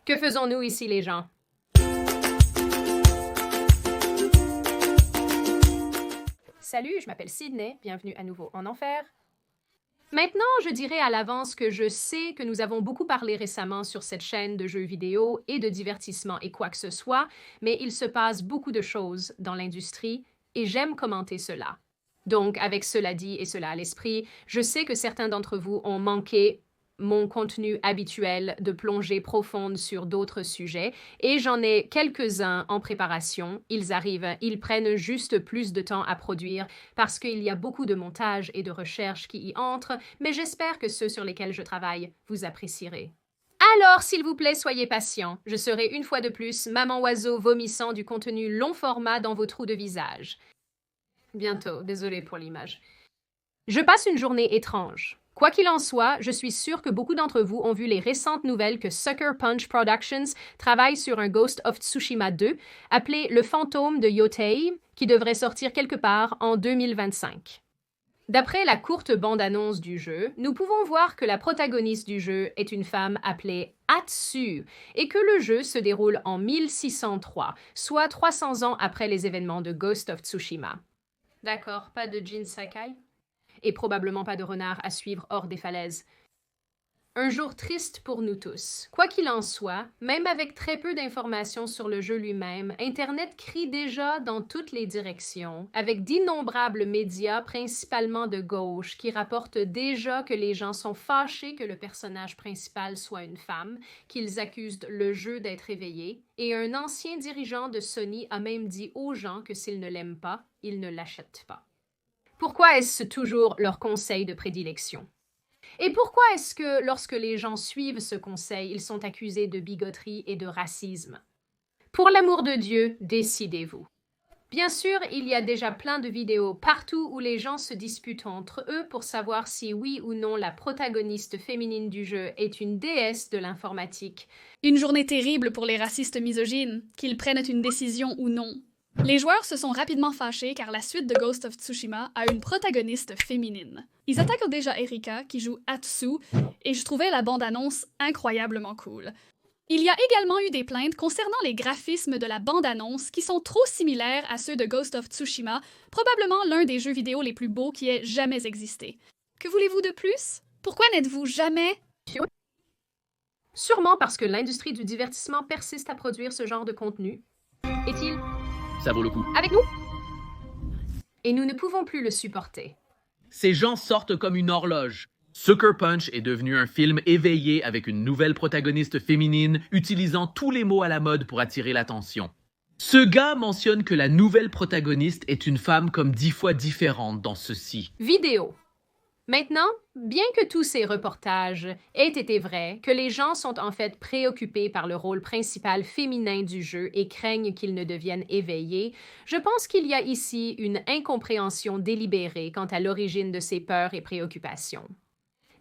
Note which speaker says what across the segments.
Speaker 1: Que faisons-nous ici, les gens? Salut, je m'appelle Sydney, bienvenue à nouveau en enfer. Maintenant, je dirais à l'avance que je sais que nous avons beaucoup parlé récemment sur cette chaîne de jeux vidéo et de divertissement et quoi que ce soit, mais il se passe beaucoup de choses dans l'industrie et j'aime commenter cela. Donc, avec cela dit et cela à l'esprit, je sais que certains d'entre vous ont manqué mon contenu habituel de plongée profonde sur d'autres sujets, et j'en ai quelques-uns en préparation. Ils arrivent, ils prennent juste plus de temps à produire parce qu'il y a beaucoup de montage et de recherche qui y entrent, mais j'espère que ceux sur lesquels je travaille, vous apprécierez. Alors, s'il vous plaît, soyez patient. Je serai une fois de plus maman oiseau vomissant du contenu long format dans vos trous de visage. Bientôt, désolé pour l'image. Je passe une journée étrange. Quoi qu'il en soit, je suis sûre que beaucoup d'entre vous ont vu les récentes nouvelles que Sucker Punch Productions travaille sur un Ghost of Tsushima 2, appelé Le Fantôme de Yotei, qui devrait sortir quelque part en 2025. D'après la courte bande-annonce du jeu, nous pouvons voir que la protagoniste du jeu est une femme appelée Atsu, et que le jeu se déroule en 1603, soit 300 ans après les événements de Ghost of Tsushima. D'accord, pas de Jin Sakai? Et probablement pas de renard à suivre hors des falaises. Un jour triste pour nous tous. Quoi qu'il en soit, même avec très peu d'informations sur le jeu lui-même, Internet crie déjà dans toutes les directions, avec d'innombrables médias, principalement de gauche, qui rapportent déjà que les gens sont fâchés que le personnage principal soit une femme, qu'ils accusent le jeu d'être éveillé, et un ancien dirigeant de Sony a même dit aux gens que s'ils ne l'aiment pas, ils ne l'achètent pas. Pourquoi est-ce toujours leur conseil de prédilection? Et pourquoi est-ce que, lorsque les gens suivent ce conseil, ils sont accusés de bigoterie et de racisme? Pour l'amour de Dieu, décidez-vous. Bien sûr, il y a déjà plein de vidéos partout où les gens se disputent entre eux pour savoir si oui ou non la protagoniste féminine du jeu est une déesse de l'informatique.
Speaker 2: Une journée terrible pour les racistes misogynes, qu'ils prennent une décision ou non. Les joueurs se sont rapidement fâchés car la suite de Ghost of Tsushima a une protagoniste féminine. Ils attaquent déjà Erika, qui joue Atsu, et je trouvais la bande-annonce incroyablement cool. Il y a également eu des plaintes concernant les graphismes de la bande-annonce qui sont trop similaires à ceux de Ghost of Tsushima, probablement l'un des jeux vidéo les plus beaux qui ait jamais existé. Que voulez-vous de plus? Pourquoi n'êtes-vous jamais...
Speaker 1: Sûrement parce que l'industrie du divertissement persiste à produire ce genre de contenu. Est-il
Speaker 3: Ça vaut le coup.
Speaker 1: avec nous? Et nous ne pouvons plus le supporter.
Speaker 3: Ces gens sortent comme une horloge. Sucker Punch est devenu un film éveillé avec une nouvelle protagoniste féminine utilisant tous les mots à la mode pour attirer l'attention. Ce gars mentionne que la nouvelle protagoniste est une femme comme 10 fois différente dans ceci.
Speaker 1: Vidéo. Maintenant, bien que tous ces reportages aient été vrais, que les gens sont en fait préoccupés par le rôle principal féminin du jeu et craignent qu'il ne devienne éveillé, je pense qu'il y a ici une incompréhension délibérée quant à l'origine de ces peurs et préoccupations.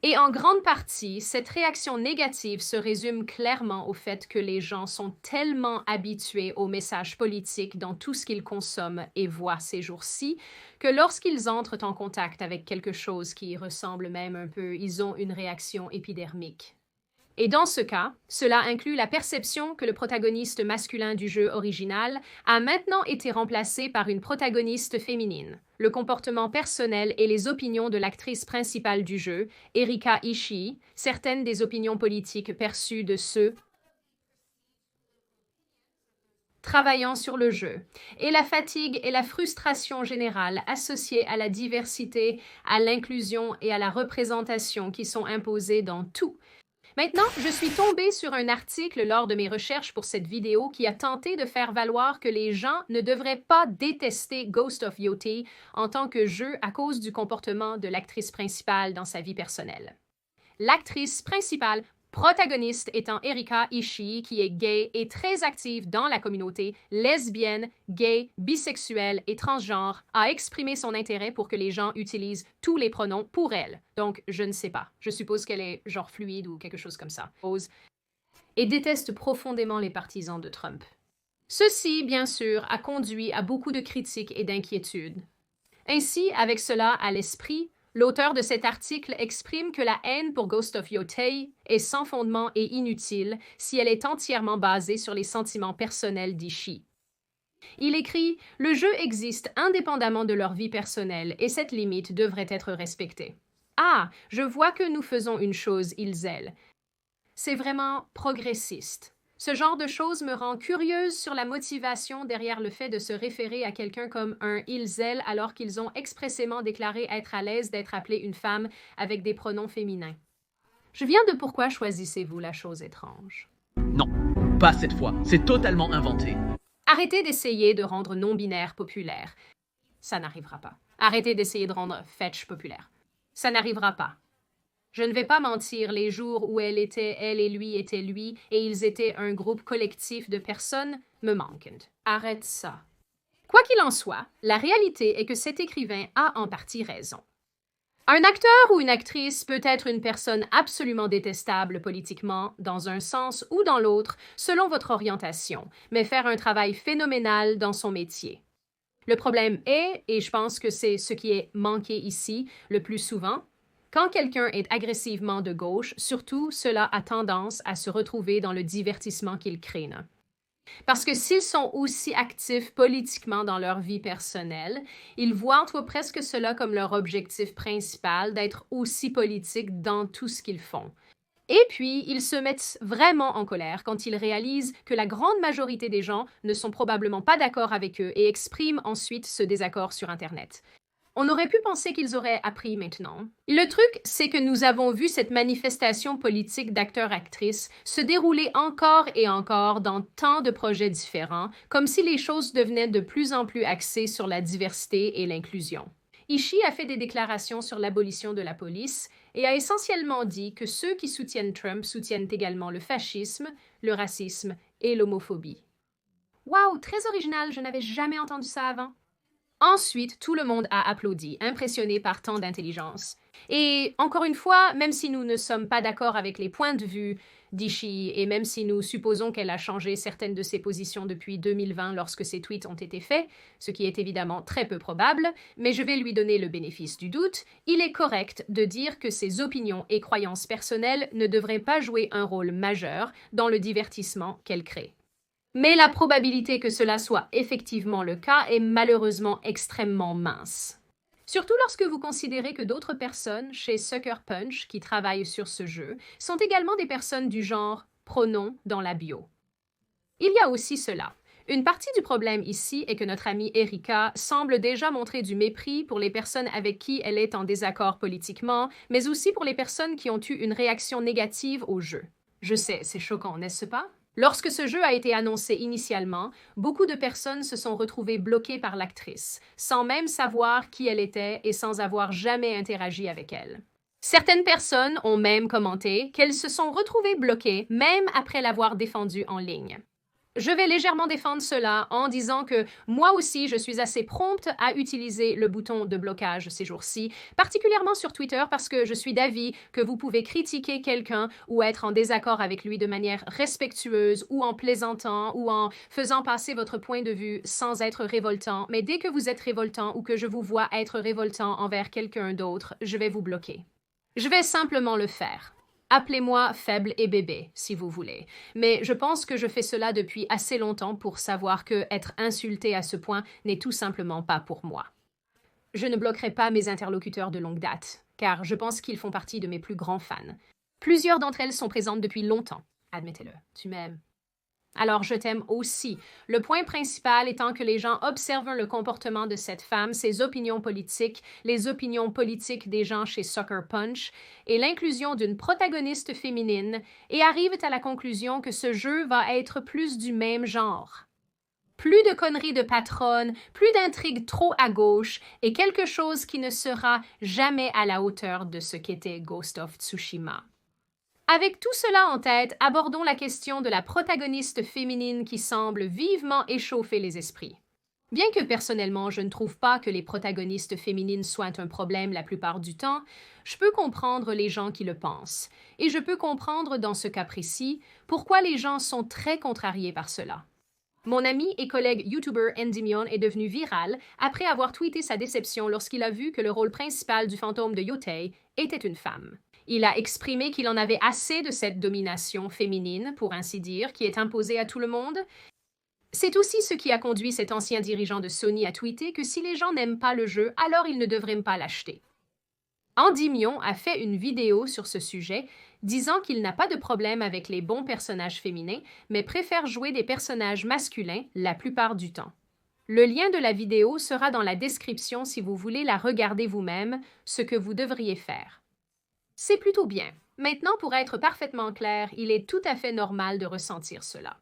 Speaker 1: Et en grande partie, cette réaction négative se résume clairement au fait que les gens sont tellement habitués aux messages politiques dans tout ce qu'ils consomment et voient ces jours-ci, que lorsqu'ils entrent en contact avec quelque chose qui y ressemble même un peu, ils ont une réaction épidermique. Et dans ce cas, cela inclut la perception que le protagoniste masculin du jeu original a maintenant été remplacé par une protagoniste féminine, le comportement personnel et les opinions de l'actrice principale du jeu, Erika Ishii, certaines des opinions politiques perçues de ceux travaillant sur le jeu, et la fatigue et la frustration générale associées à la diversité, à l'inclusion et à la représentation qui sont imposées dans tout. Maintenant, je suis tombée sur un article lors de mes recherches pour cette vidéo qui a tenté de faire valoir que les gens ne devraient pas détester Ghost of Yotei en tant que jeu à cause du comportement de l'actrice principale dans sa vie personnelle. L'actrice principale protagoniste étant Erika Ishii, qui est gay et très active dans la communauté lesbienne, gay, bisexuelle et transgenre, a exprimé son intérêt pour que les gens utilisent tous les pronoms pour elle. Donc, je ne sais pas. Je suppose qu'elle est genre fluide ou quelque chose comme ça. Et déteste profondément les partisans de Trump. Ceci, bien sûr, a conduit à beaucoup de critiques et d'inquiétudes. Ainsi, avec cela à l'esprit, L'auteur de cet article exprime que la haine pour Ghost of Yotei est sans fondement et inutile si elle est entièrement basée sur les sentiments personnels d'Ishii. Il écrit « Le jeu existe indépendamment de leur vie personnelle et cette limite devrait être respectée. Ah, je vois que nous faisons une chose, ils-elles. C'est vraiment progressiste. Ce genre de choses me rend curieuse sur la motivation derrière le fait de se référer à quelqu'un comme un ils-elles alors qu'ils ont expressément déclaré être à l'aise d'être appelé une femme avec des pronoms féminins. Je viens de pourquoi choisissez-vous la chose étrange?
Speaker 3: Non, pas cette fois. C'est totalement inventé.
Speaker 1: Arrêtez d'essayer de rendre non-binaire populaire. Ça n'arrivera pas. Arrêtez d'essayer de rendre fetch populaire. Ça n'arrivera pas. Je ne vais pas mentir, les jours où elle et lui étaient lui, et ils étaient un groupe collectif de personnes, me manquent. Arrête ça. Quoi qu'il en soit, la réalité est que cet écrivain a en partie raison. Un acteur ou une actrice peut être une personne absolument détestable politiquement, dans un sens ou dans l'autre, selon votre orientation, mais faire un travail phénoménal dans son métier. Le problème est, et je pense que c'est ce qui est manqué ici le plus souvent, quand quelqu'un est agressivement de gauche, surtout, cela a tendance à se retrouver dans le divertissement qu'il crée. Parce que s'ils sont aussi actifs politiquement dans leur vie personnelle, ils voient presque cela comme leur objectif principal d'être aussi politique dans tout ce qu'ils font. Et puis, ils se mettent vraiment en colère quand ils réalisent que la grande majorité des gens ne sont probablement pas d'accord avec eux et expriment ensuite ce désaccord sur Internet. On aurait pu penser qu'ils auraient appris maintenant. Le truc, c'est que nous avons vu cette manifestation politique d'acteurs-actrices se dérouler encore et encore dans tant de projets différents, comme si les choses devenaient de plus en plus axées sur la diversité et l'inclusion. Ishii a fait des déclarations sur l'abolition de la police et a essentiellement dit que ceux qui soutiennent Trump soutiennent également le fascisme, le racisme et l'homophobie. Wow, très original, je n'avais jamais entendu ça avant. Ensuite, tout le monde a applaudi, impressionné par tant d'intelligence. Et encore une fois, même si nous ne sommes pas d'accord avec les points de vue d'Ishii et même si nous supposons qu'elle a changé certaines de ses positions depuis 2020 lorsque ses tweets ont été faits, ce qui est évidemment très peu probable, mais je vais lui donner le bénéfice du doute, il est correct de dire que ses opinions et croyances personnelles ne devraient pas jouer un rôle majeur dans le divertissement qu'elle crée. Mais la probabilité que cela soit effectivement le cas est malheureusement extrêmement mince. Surtout lorsque vous considérez que d'autres personnes chez Sucker Punch qui travaillent sur ce jeu sont également des personnes du genre pronom dans la bio. Il y a aussi cela. Une partie du problème ici est que notre amie Erika semble déjà montrer du mépris pour les personnes avec qui elle est en désaccord politiquement, mais aussi pour les personnes qui ont eu une réaction négative au jeu. Je sais, c'est choquant, n'est-ce pas? Lorsque ce jeu a été annoncé initialement, beaucoup de personnes se sont retrouvées bloquées par l'actrice, sans même savoir qui elle était et sans avoir jamais interagi avec elle. Certaines personnes ont même commenté qu'elles se sont retrouvées bloquées même après l'avoir défendue en ligne. Je vais légèrement défendre cela en disant que moi aussi, je suis assez prompte à utiliser le bouton de blocage ces jours-ci, particulièrement sur Twitter parce que je suis d'avis que vous pouvez critiquer quelqu'un ou être en désaccord avec lui de manière respectueuse ou en plaisantant ou en faisant passer votre point de vue sans être révoltant, mais dès que vous êtes révoltant ou que je vous vois être révoltant envers quelqu'un d'autre, je vais vous bloquer. Je vais simplement le faire. Appelez-moi faible et bébé, si vous voulez. Mais je pense que je fais cela depuis assez longtemps pour savoir que être insulté à ce point n'est tout simplement pas pour moi. Je ne bloquerai pas mes interlocuteurs de longue date, car je pense qu'ils font partie de mes plus grands fans. Plusieurs d'entre elles sont présentes depuis longtemps. Admettez-le, tu m'aimes. Alors je t'aime aussi. Le point principal étant que les gens observent le comportement de cette femme, ses opinions politiques, les opinions politiques des gens chez Sucker Punch et l'inclusion d'une protagoniste féminine et arrivent à la conclusion que ce jeu va être plus du même genre. Plus de conneries de patronne, plus d'intrigues trop à gauche et quelque chose qui ne sera jamais à la hauteur de ce qu'était Ghost of Tsushima. Avec tout cela en tête, abordons la question de la protagoniste féminine qui semble vivement échauffer les esprits. Bien que personnellement, je ne trouve pas que les protagonistes féminines soient un problème la plupart du temps, je peux comprendre les gens qui le pensent. Et je peux comprendre dans ce cas précis pourquoi les gens sont très contrariés par cela. Mon ami et collègue YouTuber Endymion est devenu viral après avoir tweeté sa déception lorsqu'il a vu que le rôle principal du fantôme de Yotei était une femme. Il a exprimé qu'il en avait assez de cette domination féminine, pour ainsi dire, qui est imposée à tout le monde. C'est aussi ce qui a conduit cet ancien dirigeant de Sony à tweeter que si les gens n'aiment pas le jeu, alors ils ne devraient pas l'acheter. Endymion a fait une vidéo sur ce sujet, disant qu'il n'a pas de problème avec les bons personnages féminins, mais préfère jouer des personnages masculins la plupart du temps. Le lien de la vidéo sera dans la description si vous voulez la regarder vous-même, ce que vous devriez faire. C'est plutôt bien. Maintenant, pour être parfaitement clair, il est tout à fait normal de ressentir cela.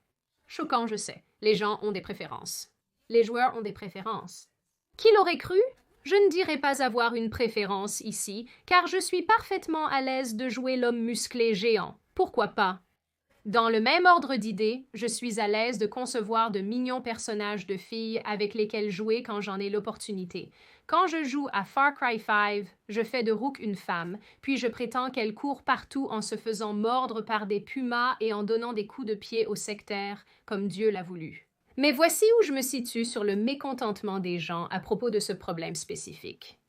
Speaker 1: Choquant, je sais. Les gens ont des préférences. Les joueurs ont des préférences. Qui l'aurait cru? Je ne dirais pas avoir une préférence ici, car je suis parfaitement à l'aise de jouer l'homme musclé géant. Pourquoi pas? Dans le même ordre d'idées, je suis à l'aise de concevoir de mignons personnages de filles avec lesquels jouer quand j'en ai l'opportunité. Quand je joue à Far Cry 5, je fais de Rook une femme, puis je prétends qu'elle court partout en se faisant mordre par des pumas et en donnant des coups de pied aux sectaires, comme Dieu l'a voulu. Mais voici où je me situe sur le mécontentement des gens à propos de ce problème spécifique.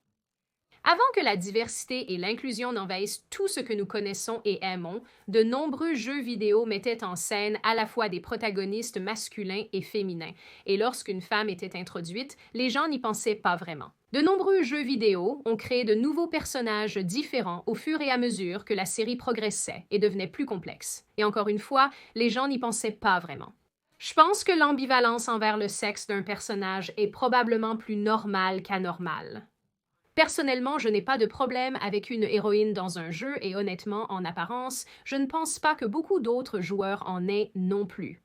Speaker 1: Avant que la diversité et l'inclusion n'envahissent tout ce que nous connaissons et aimons, de nombreux jeux vidéo mettaient en scène à la fois des protagonistes masculins et féminins, et lorsqu'une femme était introduite, les gens n'y pensaient pas vraiment. De nombreux jeux vidéo ont créé de nouveaux personnages différents au fur et à mesure que la série progressait et devenait plus complexe. Et encore une fois, les gens n'y pensaient pas vraiment. Je pense que l'ambivalence envers le sexe d'un personnage est probablement plus normale qu'anormale. Personnellement, je n'ai pas de problème avec une héroïne dans un jeu et honnêtement, en apparence, je ne pense pas que beaucoup d'autres joueurs en aient non plus.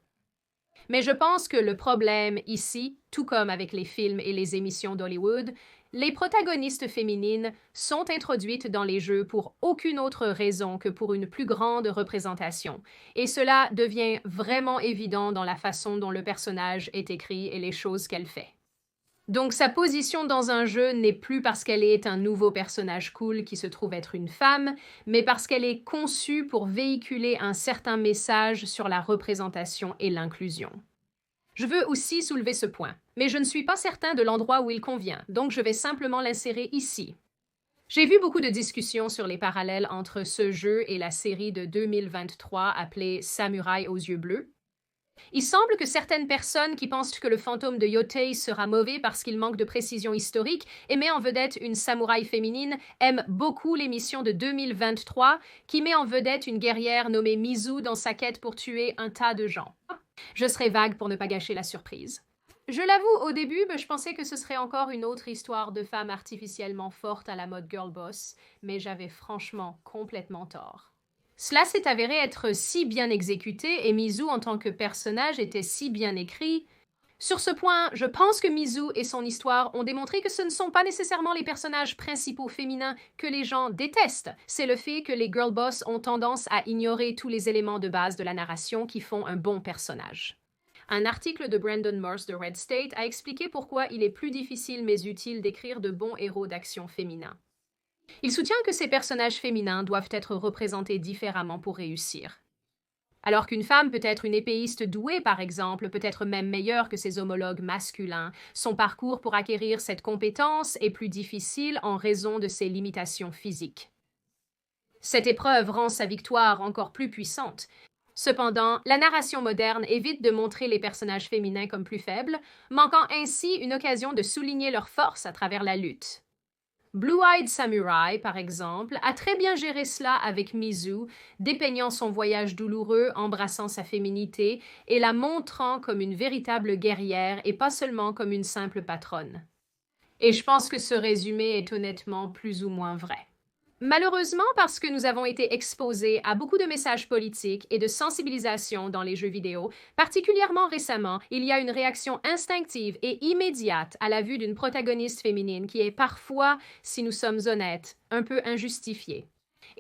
Speaker 1: Mais je pense que le problème ici, tout comme avec les films et les émissions d'Hollywood, les protagonistes féminines sont introduites dans les jeux pour aucune autre raison que pour une plus grande représentation. Et cela devient vraiment évident dans la façon dont le personnage est écrit et les choses qu'elle fait. Donc sa position dans un jeu n'est plus parce qu'elle est un nouveau personnage cool qui se trouve être une femme, mais parce qu'elle est conçue pour véhiculer un certain message sur la représentation et l'inclusion. Je veux aussi soulever ce point, mais je ne suis pas certain de l'endroit où il convient, donc je vais simplement l'insérer ici. J'ai vu beaucoup de discussions sur les parallèles entre ce jeu et la série de 2023 appelée Samouraï aux yeux bleus. Il semble que certaines personnes qui pensent que le fantôme de Yotei sera mauvais parce qu'il manque de précision historique et met en vedette une samouraï féminine aiment beaucoup l'émission de 2023 qui met en vedette une guerrière nommée Mizu dans sa quête pour tuer un tas de gens. Je serai vague pour ne pas gâcher la surprise. Je l'avoue, au début, je pensais que ce serait encore une autre histoire de femme artificiellement forte à la mode girl boss, mais j'avais franchement complètement tort. Cela s'est avéré être si bien exécuté et Mizu en tant que personnage était si bien écrit. Sur ce point, je pense que Mizu et son histoire ont démontré que ce ne sont pas nécessairement les personnages principaux féminins que les gens détestent. C'est le fait que les girl boss ont tendance à ignorer tous les éléments de base de la narration qui font un bon personnage. Un article de Brandon Morse de Red State a expliqué pourquoi il est plus difficile mais utile d'écrire de bons héros d'action féminins. Il soutient que ces personnages féminins doivent être représentés différemment pour réussir. Alors qu'une femme peut être une épéiste douée, par exemple, peut être même meilleure que ses homologues masculins, son parcours pour acquérir cette compétence est plus difficile en raison de ses limitations physiques. Cette épreuve rend sa victoire encore plus puissante. Cependant, la narration moderne évite de montrer les personnages féminins comme plus faibles, manquant ainsi une occasion de souligner leur force à travers la lutte. Blue-Eyed Samurai, par exemple, a très bien géré cela avec Mizu, dépeignant son voyage douloureux, embrassant sa féminité et la montrant comme une véritable guerrière et pas seulement comme une simple patronne. Et je pense que ce résumé est honnêtement plus ou moins vrai. Malheureusement, parce que nous avons été exposés à beaucoup de messages politiques et de sensibilisation dans les jeux vidéo, particulièrement récemment, il y a une réaction instinctive et immédiate à la vue d'une protagoniste féminine qui est parfois, si nous sommes honnêtes, un peu injustifiée.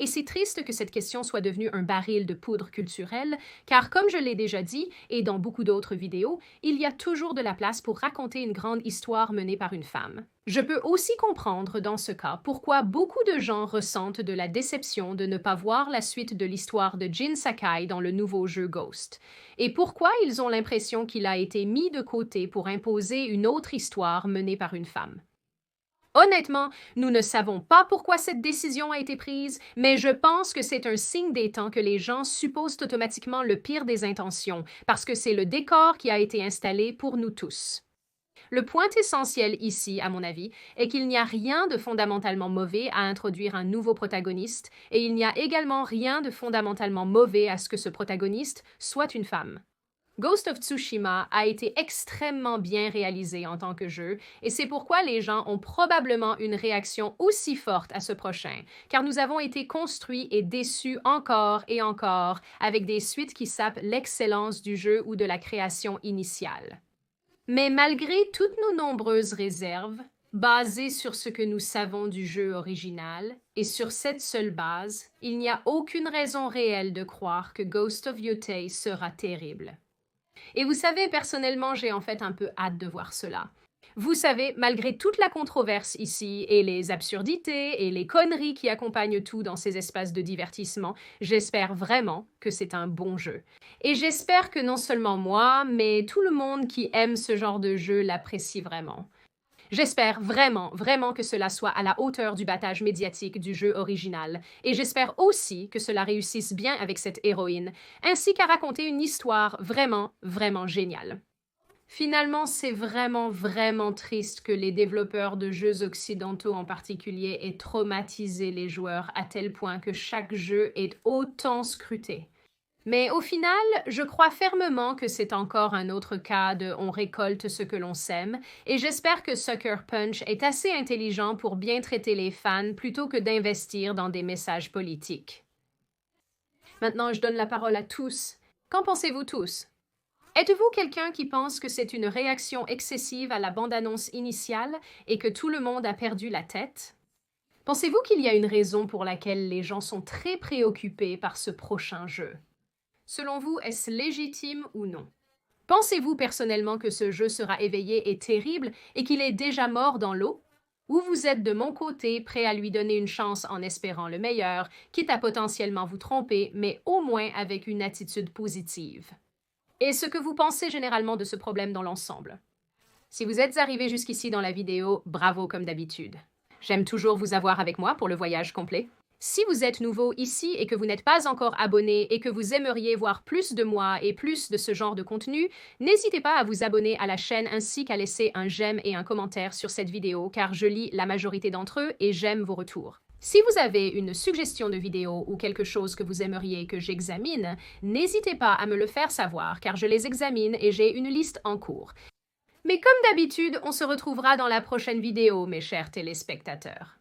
Speaker 1: Et c'est triste que cette question soit devenue un baril de poudre culturelle, car comme je l'ai déjà dit, et dans beaucoup d'autres vidéos, il y a toujours de la place pour raconter une grande histoire menée par une femme. Je peux aussi comprendre dans ce cas pourquoi beaucoup de gens ressentent de la déception de ne pas voir la suite de l'histoire de Jin Sakai dans le nouveau jeu Ghost, et pourquoi ils ont l'impression qu'il a été mis de côté pour imposer une autre histoire menée par une femme. Honnêtement, nous ne savons pas pourquoi cette décision a été prise, mais je pense que c'est un signe des temps que les gens supposent automatiquement le pire des intentions, parce que c'est le décor qui a été installé pour nous tous. Le point essentiel ici, à mon avis, est qu'il n'y a rien de fondamentalement mauvais à introduire un nouveau protagoniste, et il n'y a également rien de fondamentalement mauvais à ce que ce protagoniste soit une femme. Ghost of Tsushima a été extrêmement bien réalisé en tant que jeu, et c'est pourquoi les gens ont probablement une réaction aussi forte à ce prochain, car nous avons été construits et déçus encore et encore avec des suites qui sapent l'excellence du jeu ou de la création initiale. Mais malgré toutes nos nombreuses réserves, basées sur ce que nous savons du jeu original, et sur cette seule base, il n'y a aucune raison réelle de croire que Ghost of Yotei sera terrible. Et vous savez, personnellement, j'ai en fait un peu hâte de voir cela. Vous savez, malgré toute la controverse ici, et les absurdités et les conneries qui accompagnent tout dans ces espaces de divertissement, j'espère vraiment que c'est un bon jeu. Et j'espère que non seulement moi, mais tout le monde qui aime ce genre de jeu l'apprécie vraiment. J'espère vraiment, vraiment que cela soit à la hauteur du battage médiatique du jeu original, et j'espère aussi que cela réussisse bien avec cette héroïne, ainsi qu'à raconter une histoire vraiment, vraiment géniale. Finalement, c'est vraiment, vraiment triste que les développeurs de jeux occidentaux en particulier aient traumatisé les joueurs à tel point que chaque jeu est autant scruté. Mais au final, je crois fermement que c'est encore un autre cas de « on récolte ce que l'on sème » et j'espère que Sucker Punch est assez intelligent pour bien traiter les fans plutôt que d'investir dans des messages politiques. Maintenant, je donne la parole à tous. Qu'en pensez-vous tous? Êtes-vous quelqu'un qui pense que c'est une réaction excessive à la bande-annonce initiale et que tout le monde a perdu la tête? Pensez-vous qu'il y a une raison pour laquelle les gens sont très préoccupés par ce prochain jeu? Selon vous, est-ce légitime ou non? Pensez-vous personnellement que ce jeu sera éveillé et terrible et qu'il est déjà mort dans l'eau? Ou vous êtes de mon côté prêt à lui donner une chance en espérant le meilleur, quitte à potentiellement vous tromper, mais au moins avec une attitude positive? Et ce que vous pensez généralement de ce problème dans l'ensemble? Si vous êtes arrivé jusqu'ici dans la vidéo, bravo comme d'habitude. J'aime toujours vous avoir avec moi pour le voyage complet. Si vous êtes nouveau ici et que vous n'êtes pas encore abonné et que vous aimeriez voir plus de moi et plus de ce genre de contenu, n'hésitez pas à vous abonner à la chaîne ainsi qu'à laisser un j'aime et un commentaire sur cette vidéo car je lis la majorité d'entre eux et j'aime vos retours. Si vous avez une suggestion de vidéo ou quelque chose que vous aimeriez que j'examine, n'hésitez pas à me le faire savoir car je les examine et j'ai une liste en cours. Mais comme d'habitude, on se retrouvera dans la prochaine vidéo, mes chers téléspectateurs.